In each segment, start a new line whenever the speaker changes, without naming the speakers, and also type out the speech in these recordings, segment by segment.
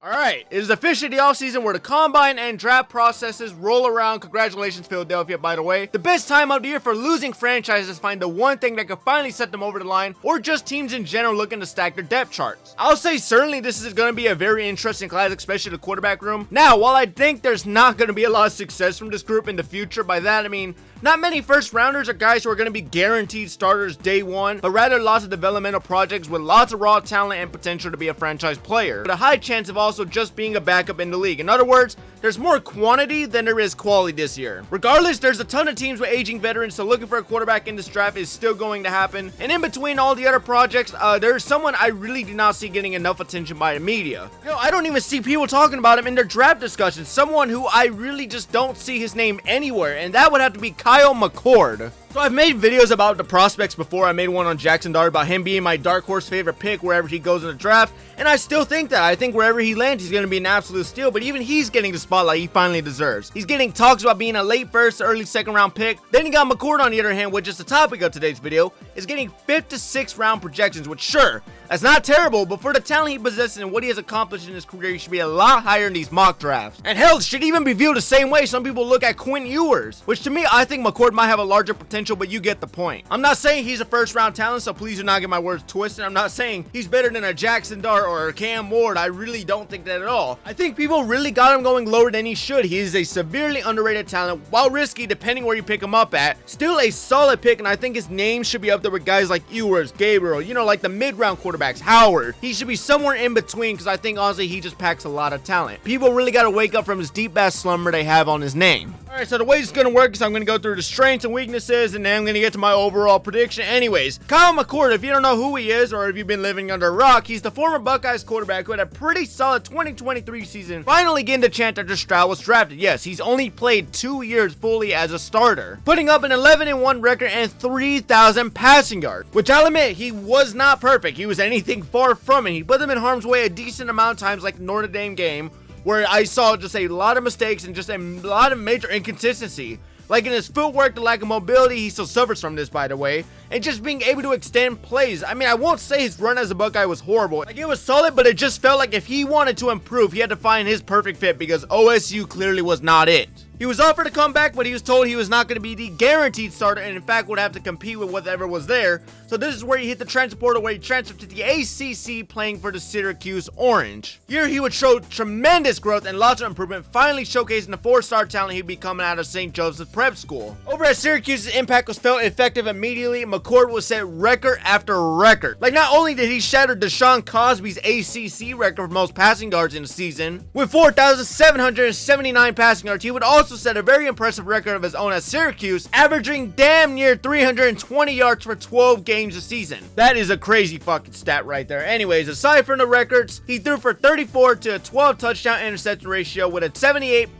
Alright, it is officially the offseason where the combine and draft processes roll around. Congratulations, Philadelphia, by the way. The best time of the year for losing franchises to find the one thing that could finally set them over the line, or just teams in general looking to stack their depth charts. I'll say certainly this is going to be a very interesting class, especially the quarterback room. Now, while I think there's not going to be a lot of success from this group in the future, by that I mean not many first rounders are guys who are going to be guaranteed starters day one, but rather lots of developmental projects with lots of raw talent and potential to be a franchise player, with a high chance of also just being a backup in the league. In other words, there's more quantity than there is quality this year. Regardless, there's a ton of teams with aging veterans, so looking for a quarterback in this draft is still going to happen. And in between all the other projects, there's someone I really do not see getting enough attention by the media. I don't even see people talking about him in their draft discussions. Someone who I really just don't see his name anywhere, and that would have to be Kyle McCord. So I've made videos about the prospects before. I made one on Jackson Dart about him being my dark horse favorite pick wherever he goes in the draft, and I still think that. I think wherever he lands, he's going to be an absolute steal, but even he's getting the spotlight he finally deserves. He's getting talks about being a late first, early second round pick. Then you got McCord on the other hand, which is the topic of today's video, is getting 5th to 6th round projections, which sure, that's not terrible, but for the talent he possesses and what he has accomplished in his career, he should be a lot higher in these mock drafts. And hell, should even be viewed the same way some people look at Quinn Ewers, which to me, I think McCord might have a larger potential, but you get the point. I'm not saying he's a first round talent, so please do not get my words twisted. I'm not saying he's better than a Jackson Dart or a Cam Ward. I really don't think that at all. I think people really got him going lower than he should. He is a severely underrated talent, while risky depending where you pick him up at. Still a solid pick, and I think his name should be up there with guys like Ewers, Gabriel, like the mid-round quarterbacks, Howard. He should be somewhere in between because I think honestly he just packs a lot of talent. People really got to wake up from his deep-ass slumber they have on his name. Alright, so the way it's going to work is I'm going to go through the strengths and weaknesses, and then I'm going to get to my overall prediction. Anyways, Kyle McCord, if you don't know who he is, or if you've been living under a rock, he's the former Buckeyes quarterback who had a pretty solid 2023 season, finally getting the chance after Stroud was drafted. Yes, he's only played 2 years fully as a starter, putting up an 11-1 record and 3,000 passing yards, which I'll admit, he was not perfect. He was anything far from it. He put them in harm's way a decent amount of times, like the Notre Dame game, where I saw just a lot of mistakes and just a lot of major inconsistency. Like in his footwork, the lack of mobility, he still suffers from this, by the way, and just being able to extend plays. I mean, I won't say his run as a Buckeye was horrible. Like, it was solid, but it just felt like if he wanted to improve, he had to find his perfect fit because OSU clearly was not it. He was offered to come back, but he was told he was not going to be the guaranteed starter and in fact would have to compete with whatever was there. So this is where he hit the transfer portal, where he transferred to the ACC playing for the Syracuse Orange. Here he would show tremendous growth and lots of improvement, finally showcasing the 4-star talent he'd be coming out of St. Joseph's Prep School. Over at Syracuse, his impact was felt effective immediately. McCord would set record after record. Like, not only did he shatter Deshaun Cosby's ACC record for most passing yards in the season, with 4,779 passing yards, he would also set a very impressive record of his own at Syracuse, averaging damn near 320 yards for 12 games a season. That is a crazy fucking stat right there. Anyways, aside from the records, he threw for 34 to a 12 touchdown interception ratio with a 78.6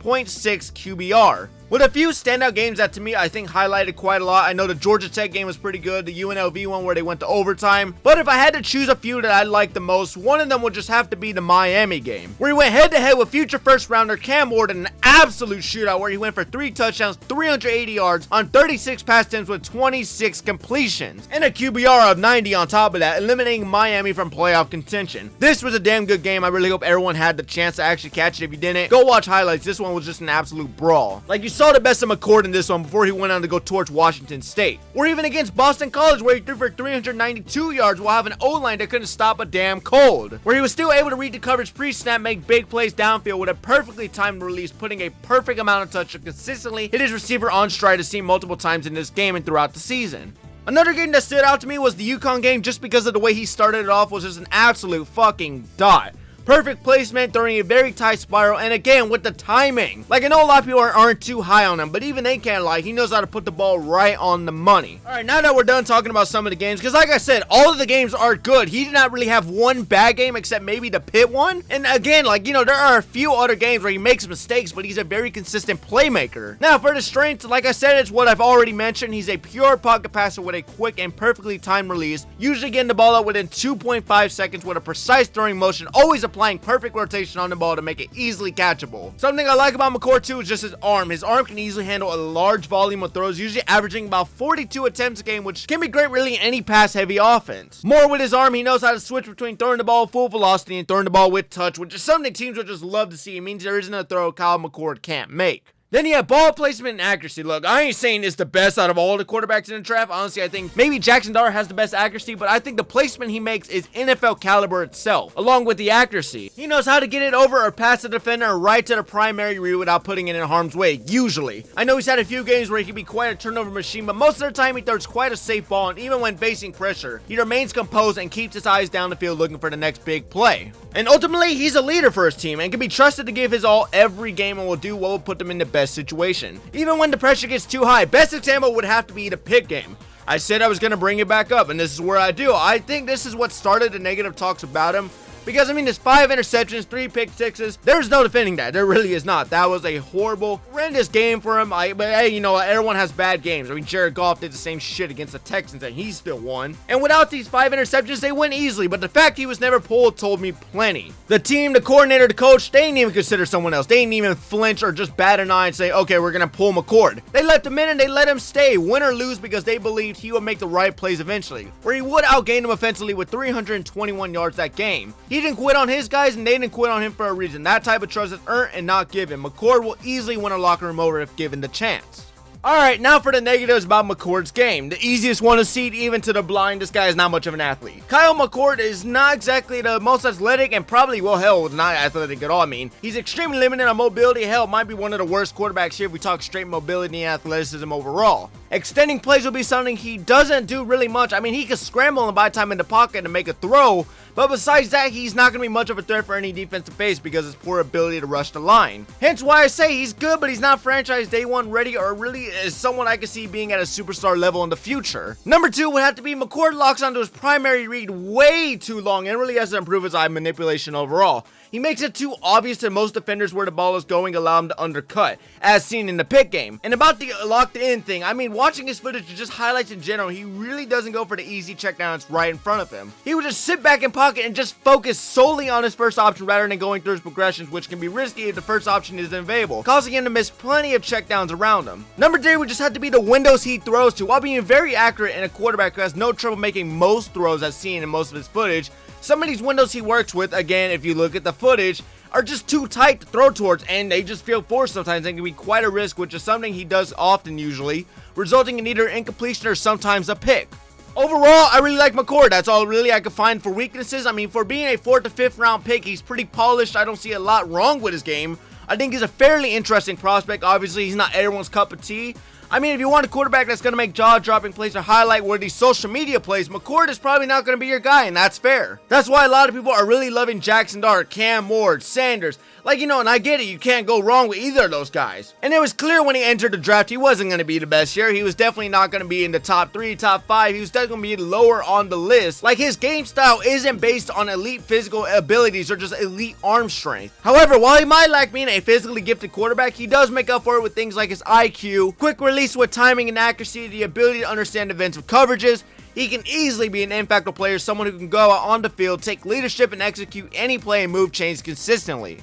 QBR. With a few standout games that to me I think highlighted quite a lot. I know the Georgia Tech game was pretty good, the UNLV one where they went to overtime, but if I had to choose a few that I liked the most, one of them would just have to be the Miami game, where he went head to head with future first rounder Cam Ward in an absolute shootout where he went for 3 touchdowns, 380 yards on 36 pass attempts with 26 completions, and a QBR of 90 on top of that, eliminating Miami from playoff contention. This was a damn good game. I really hope everyone had the chance to actually catch it. If you didn't, go watch highlights. This one was just an absolute brawl. Like, you saw the best of McCord in this one before he went on to go torch Washington State. Or even against Boston College, where he threw for 392 yards while having an O-line that couldn't stop a damn cold, where he was still able to read the coverage pre-snap, make big plays downfield with a perfectly timed release, putting a perfect amount of touch to consistently hit his receiver on stride, as seen multiple times in this game and throughout the season. Another game that stood out to me was the UConn game, just because of the way he started it off was just an absolute fucking dot. Perfect placement during a very tight spiral, and again with the timing. Like, I know a lot of people aren't too high on him, but even they can't lie. He knows how to put the ball right on the money. Alright, now that we're done talking about some of the games, because like I said, all of the games are good. He did not really have one bad game except maybe the Pitt one. And again, like, there are a few other games where he makes mistakes, but he's a very consistent playmaker. Now, for the strengths, like I said, it's what I've already mentioned. He's a pure pocket passer with a quick and perfectly timed release, usually getting the ball out within 2.5 seconds with a precise throwing motion, always applied applying perfect rotation on the ball to make it easily catchable. Something I like about McCord too is just his arm. His arm can easily handle a large volume of throws, usually averaging about 42 attempts a game, which can be great really in any pass-heavy offense. More with his arm, he knows how to switch between throwing the ball full velocity and throwing the ball with touch, which is something teams would just love to see. It means there isn't a throw Kyle McCord can't make. Then you have ball placement and accuracy. Look, I ain't saying it's the best out of all the quarterbacks in the draft. Honestly, I think maybe Jackson Dart has the best accuracy, but I think the placement he makes is NFL caliber itself, along with the accuracy. He knows how to get it over or pass the defender right to the primary read without putting it in harm's way, usually. I know he's had a few games where he can be quite a turnover machine, but most of the time he throws quite a safe ball, and even when facing pressure, he remains composed and keeps his eyes down the field looking for the next big play. And ultimately, he's a leader for his team and can be trusted to give his all every game and will do what will put them in the best situation. Even when the pressure gets too high, best example would have to be the pick game. I said I was going to bring it back up, and this is where I do. I think this is what started the negative talks about him. Because, I mean, there's 5 interceptions, 3 pick sixes. There's no defending that. There really is not. That was a horrible, horrendous game for him. But, hey, you know, everyone has bad games. I mean, Jared Goff did the same shit against the Texans, and he still won. And without these 5 interceptions, they win easily. But the fact he was never pulled told me plenty. The team, the coordinator, the coach, they didn't even consider someone else. They didn't even flinch or just bat an eye and say, okay, we're going to pull McCord. They left him in and they let him stay, win or lose, because they believed he would make the right plays eventually. Where he would outgain them offensively with 321 yards that game. He didn't quit on his guys, and they didn't quit on him for a reason. That type of trust is earned and not given. McCord will easily win a locker room over if given the chance. Alright, now for the negatives about McCord's game. The easiest one to see even to the blind, this guy is not much of an athlete. Kyle McCord is not exactly the most athletic and probably, well, hell, was not athletic at all. I mean, he's extremely limited on mobility. Hell, might be one of the worst quarterbacks here if we talk straight mobility and athleticism overall. Extending plays will be something he doesn't do really much. I mean, he can scramble and buy time in the pocket and make a throw, but besides that, he's not going to be much of a threat for any defense to face because of his poor ability to rush the line. Hence why I say he's good, but he's not franchise day one ready or really is someone I can see being at a superstar level in the future. Number 2 would have to be McCord locks onto his primary read way too long and really has to improve his eye manipulation overall. He makes it too obvious to most defenders where the ball is going, allow him to undercut, as seen in the pick game. And about the locked in thing, I mean, watching his footage or just highlights in general, he really doesn't go for the easy checkdowns right in front of him. He would just sit back in pocket and just focus solely on his first option rather than going through his progressions, which can be risky if the first option isn't available, causing him to miss plenty of checkdowns around him. Number 3 would just have to be the windows he throws to. While being very accurate in a quarterback who has no trouble making most throws as seen in most of his footage, some of these windows he works with, again, if you look at the footage, are just too tight to throw towards, and they just feel forced sometimes and can be quite a risk, which is something he does often usually, resulting in either incompletion or sometimes a pick. Overall, I really like McCord. That's all really I could find for weaknesses. I mean, for being a 4th to 5th round pick, he's pretty polished. I don't see a lot wrong with his game. I think he's a fairly interesting prospect. Obviously, he's not everyone's cup of tea. I mean, if you want a quarterback that's going to make jaw-dropping plays or highlight-worthy social media plays, McCord is probably not going to be your guy, and that's fair. That's why a lot of people are really loving Jackson Dart, Cam Ward, Sanders. Like, you know, and I get it, you can't go wrong with either of those guys. And it was clear when he entered the draft he wasn't going to be the best here. He was definitely not going to be in the top 3, top 5. He was definitely going to be lower on the list. Like, his game style isn't based on elite physical abilities or just elite arm strength. However, while he might lack being a physically gifted quarterback, he does make up for it with things like his IQ, quick release with timing and accuracy, the ability to understand defensive coverages. He can easily be an impactful player, someone who can go out on the field, take leadership, and execute any play and move chains consistently.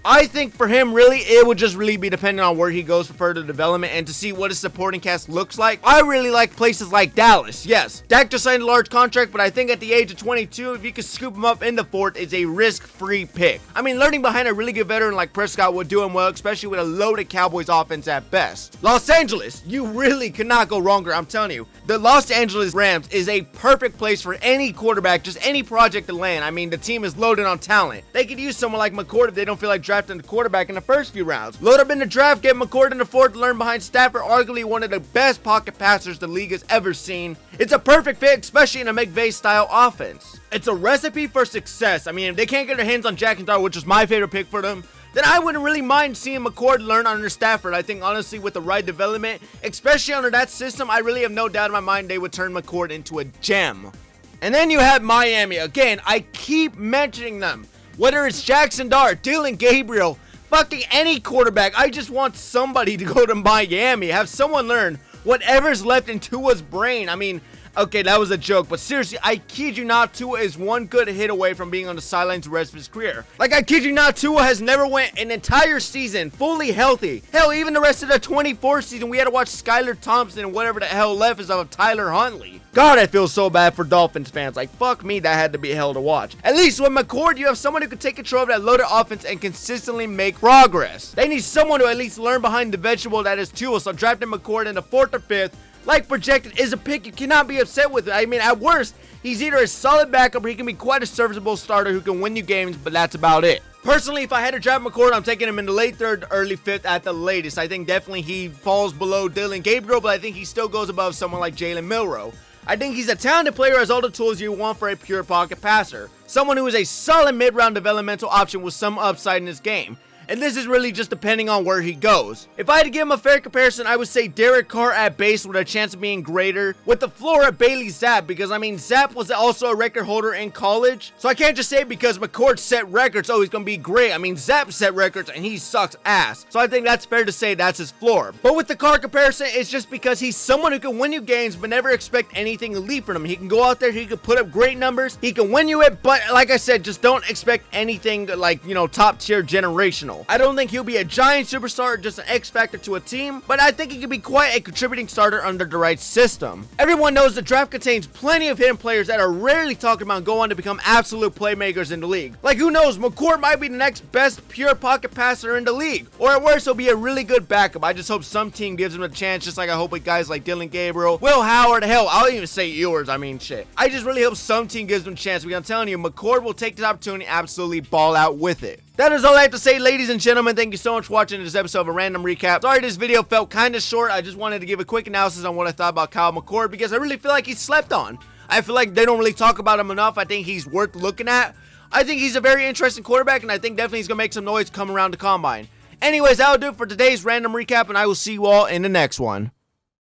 I think for him, really, it would just really be dependent on where he goes for further development and to see what his supporting cast looks like. I really like places like Dallas. Yes, Dak just signed a large contract, but I think at the age of 22, if you could scoop him up in the 4th, it's a risk-free pick. I mean, learning behind a really good veteran like Prescott would do him well, especially with a loaded Cowboys offense at best. Los Angeles, you really cannot go wrong here, I'm telling you. The Los Angeles Rams is a perfect place for any quarterback, just any project to land. I mean, the team is loaded on talent. They could use someone like McCord if they don't feel like drafting the quarterback in the first few rounds. Load up in the draft, get McCord in the 4th to learn behind Stafford, arguably one of the best pocket passers the league has ever seen. It's a perfect fit, especially in a McVay style offense. It's a recipe for success. I mean, if they can't get their hands on Jackson Dart, which is my favorite pick for them, then I wouldn't really mind seeing McCord learn under Stafford. I think, honestly, with the right development, especially under that system, I really have no doubt in my mind they would turn McCord into a gem. And then you have Miami. Again, I keep mentioning them. Whether it's Jackson Dart, Dylan Gabriel, fucking any quarterback, I just want somebody to go to Miami. Have someone learn whatever's left in Tua's brain. I mean, Okay, that was a joke, but seriously, I kid you not, Tua is one good hit away from being on the sidelines the rest of his career. Like, I kid you not, Tua has never went an entire season fully healthy. Hell, even the rest of the 24th season, we had to watch Skylar Thompson and whatever the hell left is of Tyler Huntley. God, I feel so bad for Dolphins fans. Like, fuck me, that had to be hell to watch. At least with McCord, you have someone who can take control of that loaded offense and consistently make progress. They need someone to at least learn behind the vegetable that is Tua, so drafting McCord in the 4th or 5th, like projected, is a pick you cannot be upset with. I mean, at worst, he's either a solid backup or he can be quite a serviceable starter who can win you games, but that's about it. Personally, if I had to draft McCord, I'm taking him in the late 3rd, early 5th at the latest. I think definitely he falls below Dylan Gabriel, but I think he still goes above someone like Jalen Milroe. I think he's a talented player, has all the tools you want for a pure pocket passer. Someone who is a solid mid-round developmental option with some upside in his game. And this is really just depending on where he goes. If I had to give him a fair comparison, I would say Derek Carr at base with a chance of being greater, with the floor at Bailey Zapp, because I mean, Zapp was also a record holder in college. So I can't just say because McCord set records, oh, he's gonna be great. I mean, Zapp set records and he sucks ass. So I think that's fair to say that's his floor. But with the Carr comparison, it's just because he's someone who can win you games, but never expect anything elite from him. He can go out there, he can put up great numbers, he can win you it, but like I said, just don't expect anything like, you know, top tier generational. I don't think he'll be a giant superstar or just an X factor to a team, but I think he can be quite a contributing starter under the right system. Everyone knows the draft contains plenty of hidden players that are rarely talked about and go on to become absolute playmakers in the league. Like, who knows, McCord might be the next best pure pocket passer in the league, or at worst he'll be a really good backup. I just hope some team gives him a chance, just like I hope with guys like Dylan Gabriel, Will Howard, hell, I'll even say Ewers. I mean, shit. I just really hope some team gives him a chance, because I'm telling you, McCord will take this opportunity and absolutely ball out with it. That is all I have to say, ladies and gentlemen. Thank you so much for watching this episode of a random recap. Sorry this video felt kind of short. I just wanted to give a quick analysis on what I thought about Kyle McCord, because I really feel like he's slept on. I feel like they don't really talk about him enough. I think he's worth looking at. I think he's a very interesting quarterback, and I think definitely he's going to make some noise come around the combine. Anyways, that'll do it for today's random recap, and I will see you all in the next one.